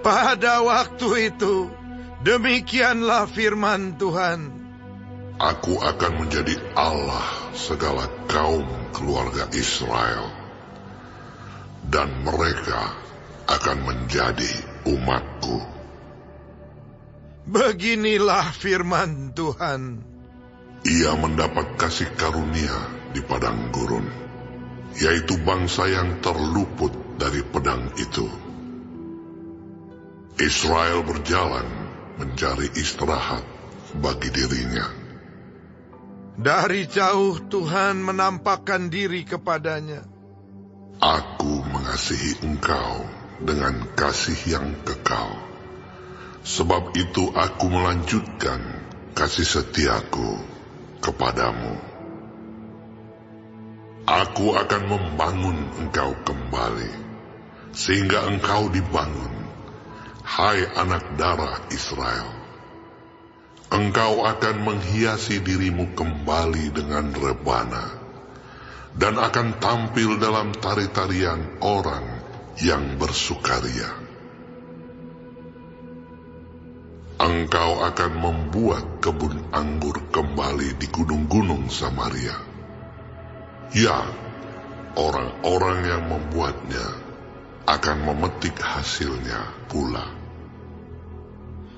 Pada waktu itu, demikianlah firman Tuhan. Aku akan menjadi Allah segala kaum keluarga Israel, dan mereka akan menjadi umatku. Beginilah firman Tuhan. Ia mendapat kasih karunia di padang gurun, yaitu bangsa yang terluput dari pedang itu. Israel berjalan mencari istirahat bagi dirinya. Dari jauh Tuhan menampakkan diri kepadanya. Aku mengasihi engkau dengan kasih yang kekal. Sebab itu aku melanjutkan kasih setiaku kepadamu. Aku akan membangun engkau kembali, sehingga engkau dibangun, hai anak darah Israel. Engkau akan menghiasi dirimu kembali dengan rebana, dan akan tampil dalam tari-tarian orang yang bersukaria. Engkau akan membuat kebun anggur kembali di gunung-gunung Samaria. Ya, orang-orang yang membuatnya akan memetik hasilnya pula.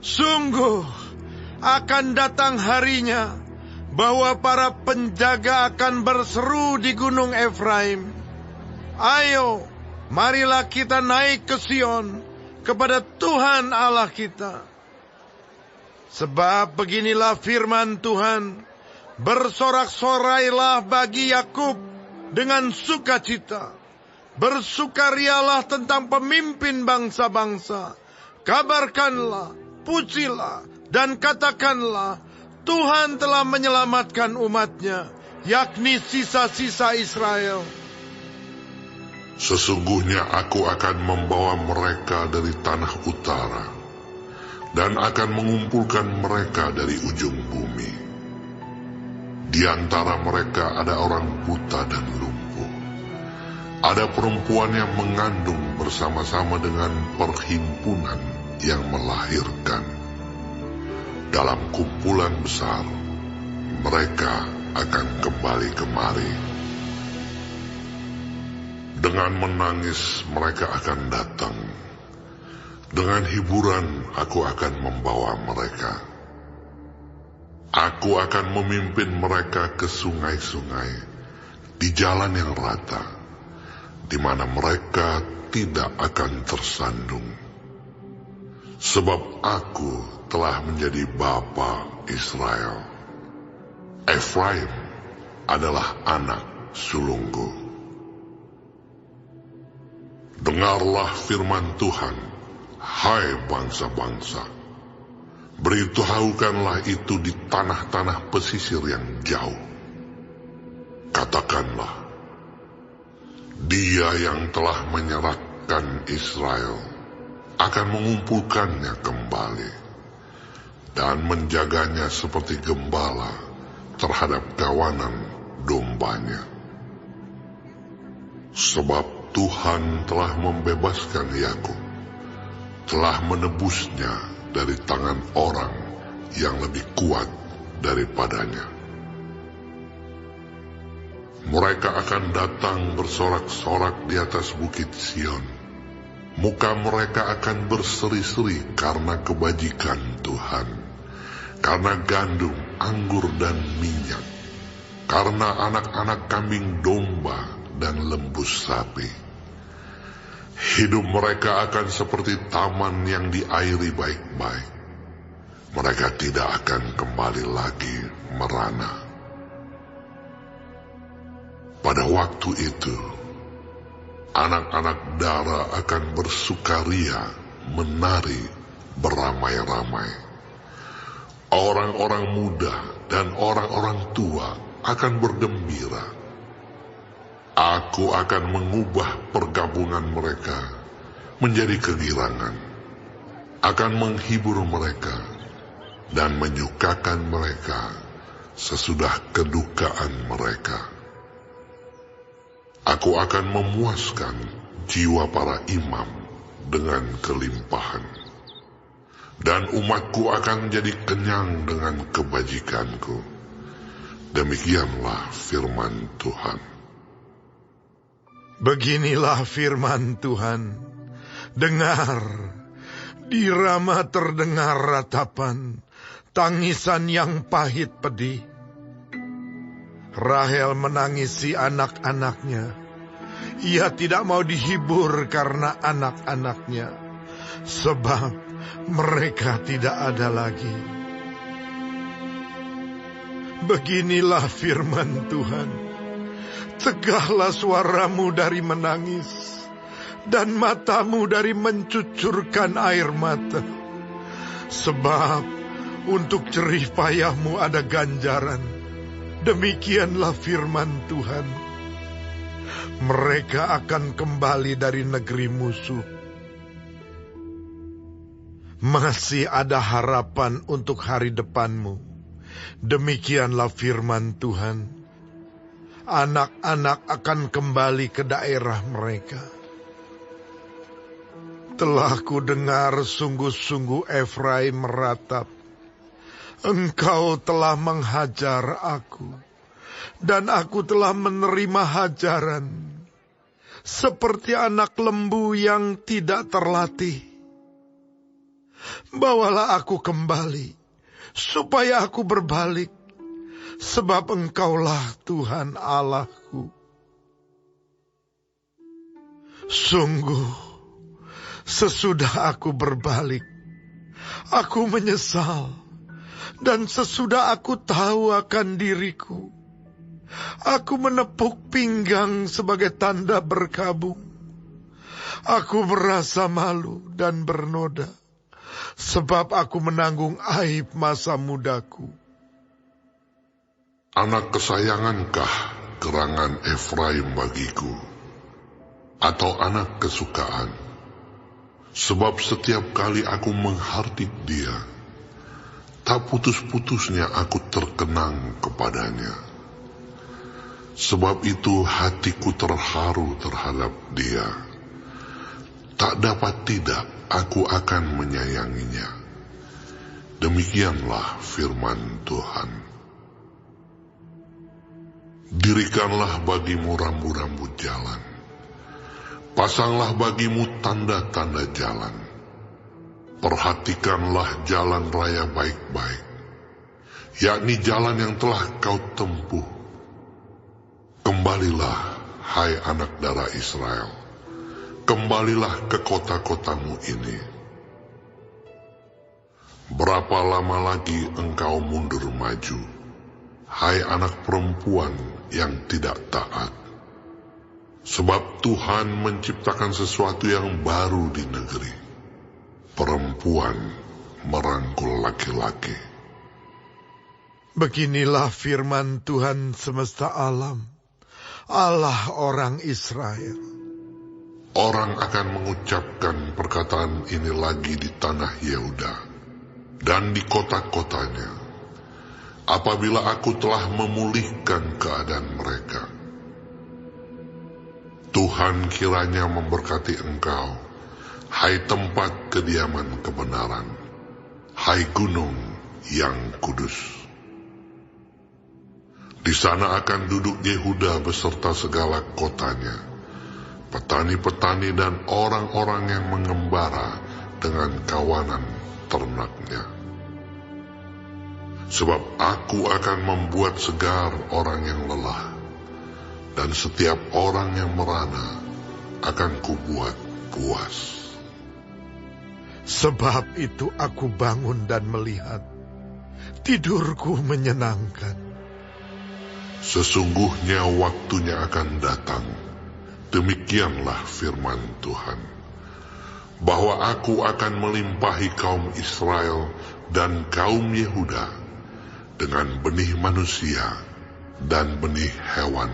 Sungguh, akan datang harinya bahwa para penjaga akan berseru di gunung Efraim, "Ayo, marilah kita naik ke Sion, kepada Tuhan Allah kita." Sebab beginilah firman Tuhan, bersorak-sorailah bagi Yakub dengan sukacita. Bersukarialah tentang pemimpin bangsa-bangsa. Kabarkanlah, pujilah, dan katakanlah, Tuhan telah menyelamatkan umatnya, yakni sisa-sisa Israel. Sesungguhnya aku akan membawa mereka dari tanah utara, dan akan mengumpulkan mereka dari ujung bumi. Di antara mereka ada orang buta dan lumpuh. Ada perempuan yang mengandung bersama-sama dengan perhimpunan yang melahirkan. Dalam kumpulan besar, mereka akan kembali kemari. Dengan menangis mereka akan datang. Dengan hiburan aku akan membawa mereka. Aku akan memimpin mereka ke sungai-sungai, di jalan yang rata, di mana mereka tidak akan tersandung. Sebab aku telah menjadi bapa Israel. Efraim adalah anak sulungku. Dengarlah firman Tuhan, hai bangsa-bangsa. Beritahukanlah itu di tanah-tanah pesisir yang jauh. Katakanlah, Dia yang telah menyerahkan Israel akan mengumpulkannya kembali dan menjaganya seperti gembala terhadap kawanan dombanya. Sebab Tuhan telah membebaskan Yakub, telah menebusnya dari tangan orang yang lebih kuat daripadanya. Mereka akan datang bersorak-sorak di atas bukit Sion. Muka mereka akan berseri-seri karena kebajikan Tuhan, karena gandum, anggur, dan minyak, karena anak-anak kambing domba dan lembu sapi. Hidup mereka akan seperti taman yang diairi baik-baik. Mereka tidak akan kembali lagi merana. Pada waktu itu, anak-anak Dara akan bersukaria, menari beramai-ramai. Orang-orang muda dan orang-orang tua akan bergembira. Aku akan mengubah pergabungan mereka menjadi kegirangan, akan menghibur mereka dan menyukakan mereka sesudah kedukaan mereka. Aku akan memuaskan jiwa para imam dengan kelimpahan, dan umatku akan menjadi kenyang dengan kebajikanku. Demikianlah firman Tuhan. Beginilah firman Tuhan. Dengar, di Rama terdengar ratapan, tangisan yang pahit pedih. Rahel menangisi anak-anaknya. Ia tidak mau dihibur karena anak-anaknya, sebab mereka tidak ada lagi. Beginilah firman Tuhan. Tegahlah suaramu dari menangis, dan matamu dari mencucurkan air mata. Sebab untuk jerih payahmu ada ganjaran. Demikianlah firman Tuhan. Mereka akan kembali dari negeri musuh. Masih ada harapan untuk hari depanmu. Demikianlah firman Tuhan. Anak-anak akan kembali ke daerah mereka. Telah kudengar sungguh-sungguh Efraim meratap. Engkau telah menghajar aku, dan aku telah menerima hajaran, seperti anak lembu yang tidak terlatih. Bawalah aku kembali, supaya aku berbalik, sebab Engkaulah Tuhan Allahku. Sungguh, sesudah aku berbalik, aku menyesal. Dan sesudah aku tahu akan diriku, aku menepuk pinggang sebagai tanda berkabung. Aku merasa malu dan bernoda, sebab aku menanggung aib masa mudaku. Anak kesayangankah gerangan Efraim bagiku, atau anak kesukaan? Sebab setiap kali aku menghardik dia, tak putus-putusnya aku terkenang kepadanya. Sebab itu hatiku terharu terhadap dia. Tak dapat tidak aku akan menyayanginya. Demikianlah firman Tuhan. Dirikanlah bagimu rambu-rambu jalan. Pasanglah bagimu tanda-tanda jalan. Perhatikanlah jalan raya baik-baik, yakni jalan yang telah kau tempuh. Kembalilah, hai anak darah Israel, kembalilah ke kota-kotamu ini. Berapa lama lagi engkau mundur maju, hai anak perempuan yang tidak taat? Sebab Tuhan menciptakan sesuatu yang baru di negeri. Perempuan merangkul laki-laki. Beginilah firman Tuhan semesta alam, Allah orang Israel. Orang akan mengucapkan perkataan ini lagi di tanah Yehuda dan di kota-kotanya, apabila aku telah memulihkan keadaan mereka. Tuhan kiranya memberkati engkau, hai tempat kediaman kebenaran, hai gunung yang kudus. Di sana akan duduk Yehuda beserta segala kotanya, petani-petani dan orang-orang yang mengembara dengan kawanan ternaknya. Sebab aku akan membuat segar orang yang lelah, dan setiap orang yang merana akan kubuat puas. Sebab itu aku bangun dan melihat, tidurku menyenangkan. Sesungguhnya waktunya akan datang, demikianlah firman Tuhan, bahwa aku akan melimpahi kaum Israel dan kaum Yehuda dengan benih manusia dan benih hewan.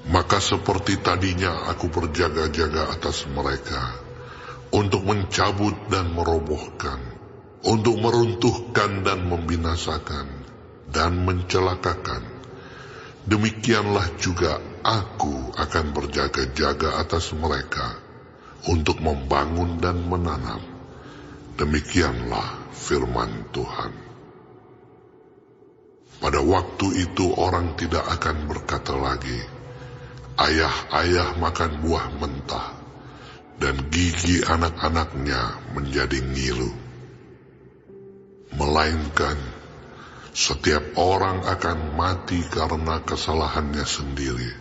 Maka seperti tadinya aku berjaga-jaga atas mereka, untuk mencabut dan merobohkan, untuk meruntuhkan dan membinasakan, dan mencelakakan. Demikianlah juga aku akan berjaga-jaga atas mereka, untuk membangun dan menanam. Demikianlah firman Tuhan. Pada waktu itu orang tidak akan berkata lagi, ayah-ayah makan buah mentah, dan gigi anak-anaknya menjadi ngilu. Melainkan, setiap orang akan mati karena kesalahannya sendiri.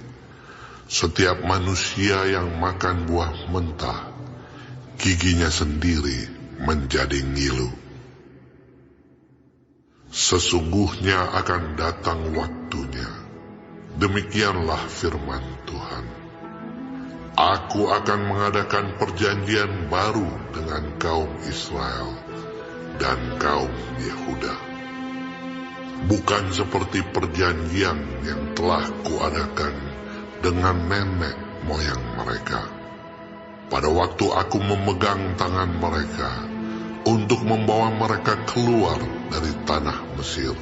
Setiap manusia yang makan buah mentah, giginya sendiri menjadi ngilu. Sesungguhnya akan datang waktunya, demikianlah firman Tuhan. Aku akan mengadakan perjanjian baru dengan kaum Israel dan kaum Yehuda. Bukan seperti perjanjian yang telah kuadakan dengan nenek moyang mereka, pada waktu aku memegang tangan mereka untuk membawa mereka keluar dari tanah Mesir.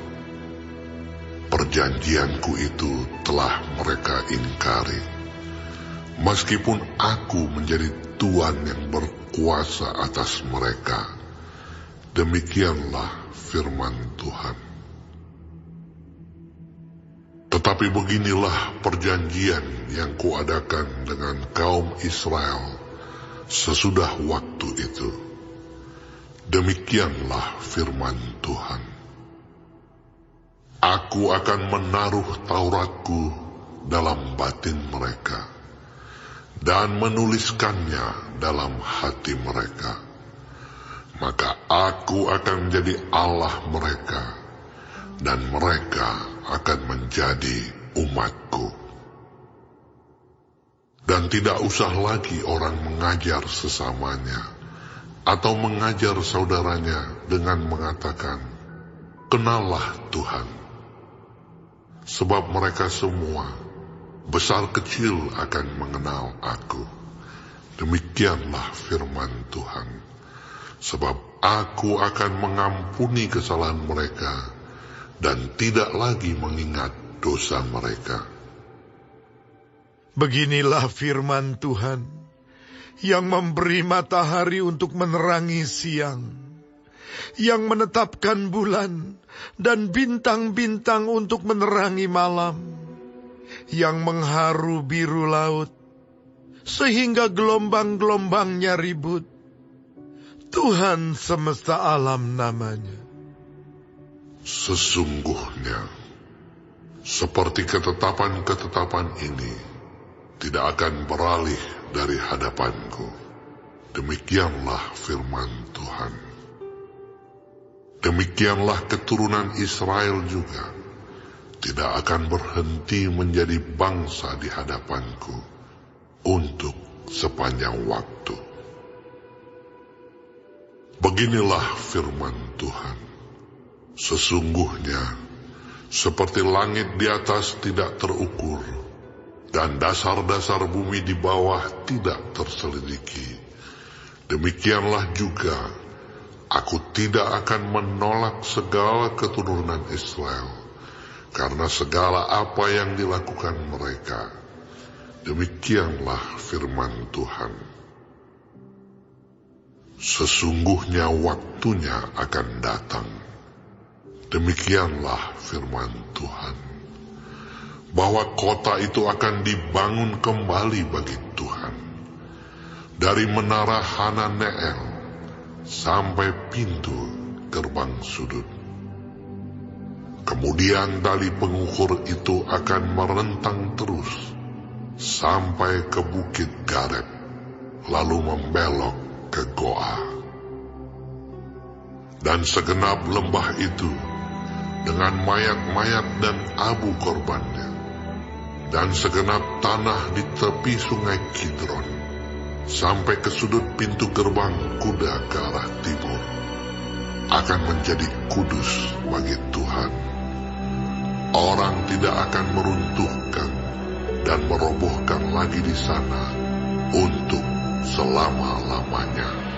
Perjanjianku itu telah mereka ingkari, meskipun aku menjadi Tuhan yang berkuasa atas mereka. Demikianlah firman Tuhan. Tetapi beginilah perjanjian yang kuadakan dengan kaum Israel sesudah waktu itu. Demikianlah firman Tuhan. Aku akan menaruh Tauratku dalam batin mereka, dan menuliskannya dalam hati mereka. Maka aku akan menjadi Allah mereka, dan mereka akan menjadi umatku. Dan tidak usah lagi orang mengajar sesamanya, atau mengajar saudaranya dengan mengatakan, kenallah Tuhan. Sebab mereka semua, besar kecil, akan mengenal aku. Demikianlah firman Tuhan. Sebab aku akan mengampuni kesalahan mereka, dan tidak lagi mengingat dosa mereka. Beginilah firman Tuhan, yang memberi matahari untuk menerangi siang, yang menetapkan bulan dan bintang-bintang untuk menerangi malam, yang mengharu biru laut, sehingga gelombang-gelombangnya ribut. Tuhan semesta alam namanya. Sesungguhnya, seperti ketetapan-ketetapan ini tidak akan beralih dari hadapanku. Demikianlah firman Tuhan. Demikianlah keturunan Israel juga tidak akan berhenti menjadi bangsa di hadapanku untuk sepanjang waktu. Beginilah firman Tuhan. Sesungguhnya, seperti langit di atas tidak terukur, dan dasar-dasar bumi di bawah tidak terselidiki, demikianlah juga aku tidak akan menolak segala keturunan Israel, karena segala apa yang dilakukan mereka. Demikianlah firman Tuhan. Sesungguhnya waktunya akan datang. Demikianlah firman Tuhan, bahwa kota itu akan dibangun kembali bagi Tuhan, dari menara Hananeel sampai pintu gerbang sudut. Kemudian tali pengukur itu akan merentang terus sampai ke bukit Gareb, lalu membelok ke Goa. Dan segenap lembah itu dengan mayat-mayat dan abu korbannya, dan segenap tanah di tepi sungai Kidron, sampai ke sudut pintu gerbang kuda ke arah timur, akan menjadi kudus bagi Tuhan. Orang tidak akan meruntuhkan dan merobohkan lagi di sana untuk selama-lamanya.